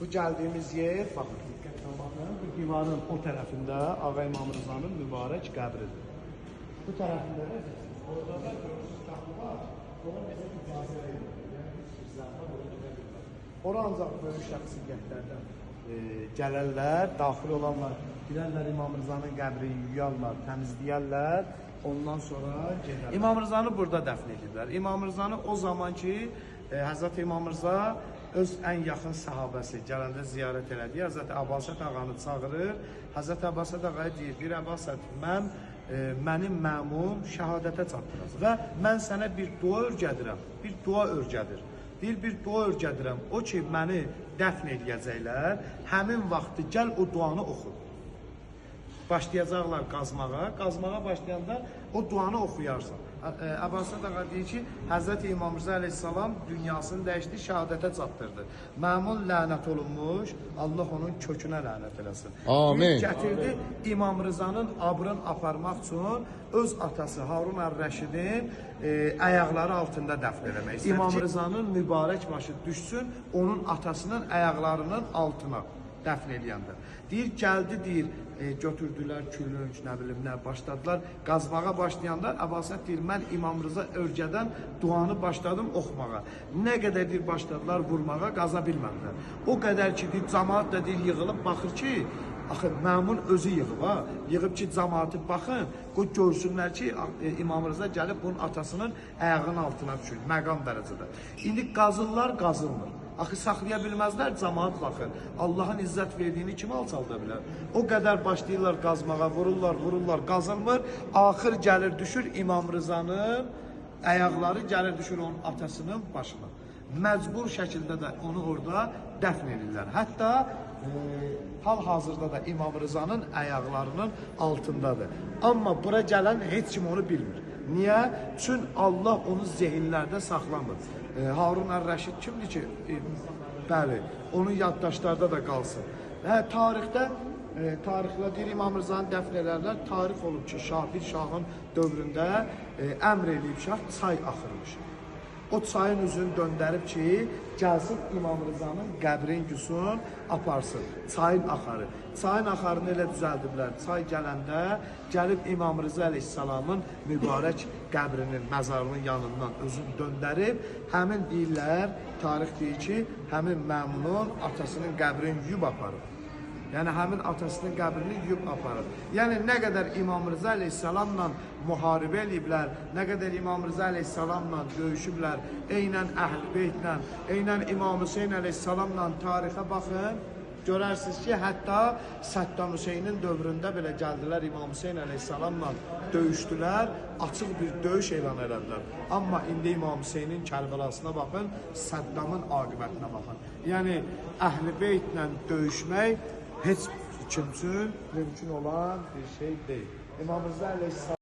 Bu geldiğimiz yer, bakın dikkatle bakın, bu divarın o tarafında Ağa İmam Rıza'nın mübarek qəbridir. Bu tarafında da orada da gördüğünüz kapı var. Onun bize icazə verilir. Yəni bir zahmet oraya gidebilirler. Ora ancaq böyük şəxsiyyətlərdən gələrlər, daxil olanlar, girərlər İmam Rıza'nın qəbrini yuyarlar, təmizləyərlər. Ondan sonra gedərlər. İmam Rıza'nı burada dəfn edirlər. İmam Rıza'nı o zaman ki, Həzrət İmam Rıza öz ən yaxın sahabəsi gələndə ziyarət elədi. Həzrət Abbasət ağanı çağırır. Həzrət Abbasət ağaya deyir, Abbasət, mənim məmum şəhadətə çatdıracaq və mən sənə bir dua örgədirəm, bir dua örgədir. Deyir, bir dua örgədirəm, o ki, məni dəfn edəcəklər, həmin vaxtı gəl o duanı oxu. Başlayacaqlar qazmağa başlayanda o duanı oxuyarsan. Abbasət ağa deyir ki, Həzrət İmam Rıza əleyhissalam dünyasını dəyişdi, şəhadətə çatdırdı. Məmun lənət olunmuş, Allah onun kökünə lənət eləsin. Amin. Gətirdi İmam Rıza'nın abrını aparmaq üçün öz atası Harun Ər-Rəşidin ayaqları altında dəfn eləmək istədi. İmam Rıza'nın mübarək başı düşsün onun atasının ayaqlarının altına dəfn eləyəndə. Deyir, gəldi, deyir, götürdülər külünç, nə bilim, nə başladılar. Qazmağa başlayanlar, Abbasət deyir, mən İmam Rıza örgədən duanı başladım oxumağa. Nə qədər deyir, başladılar vurmağa, qaza bilmədilər. O qədər ki, deyir, cəmaat da deyir, yığılıb, baxır ki, axı, məmun özü yığıb, ha? Yığıb ki, cəmaatı baxın, görsünlər ki, İmam Rıza gəlib bunun atasının ayağının altına düşür, məqam dərəcədə. İndi qazırlar, qazılmır. Axı, saxlaya bilməzlər, cəmaat baxır. Allahın izzət verdiyini kim alçalda bilər? O qədər başlayırlar qazmağa, vururlar, qazılmır. Axır gəlir, düşür İmam Rıza'nın ayaqları, gəlir, düşür onun atasının başına. Məcbur şəkildə də onu orada dəfn edirlər. Hətta hal-hazırda da İmam Rıza'nın ayaqlarının altındadır. Amma bura gələn heç kim onu bilmir. Niyə? Çünki Allah onu zehinlərdə saxlamır. Harun Ər-Rəşid kimdir ki? Bəli, onun yaddaşlarda da qalsın. Tarixlə deyir, İmam Rıza'nı dəfn edərlər. Tarix olub ki, bir şahın dövründə əmr eləyib şah, çay axırmış. O çayın üzünü döndərib ki, gəlsin İmam Rıza'nın qəbrin yusun, aparsın. Çayın axarı. Çayın axarını elə düzəldiblər. Çay gələndə gəlib İmam Rıza əleyhissalamın mübarək qəbrinin, məzarının yanından özünü döndərib, həmin deyirlər, tarix deyir ki, həmin məmunun atasının qəbrini yuyub aparıb. Yəni, həmin atasının qəbrini yuyub aparır. Yəni, nə qədər İmam Rıza əleyhissalamla müharibə eləyiblər, nə qədər İmam Rıza əleyhissalamla döyüşüblər, eynən Əhl-i Beytlə, eynən İmam Hüseyin əleyhissalamla tarixə baxın, görərsiniz ki, hətta Səddam Hüseynin dövründə belə gəldilər, İmam Hüseyin əleyhissalamla döyüşdülər, açıq bir döyüş elan elədilər. Amma indi İmam Hüseynin Kərbəlasına baxın, Səddamın aqibətinə baxın. Yəni, Əhl-i Beytlə döyüşmək heç kim üçün mümkün olan bir şey deyil. İmam Rıza əleyhissalam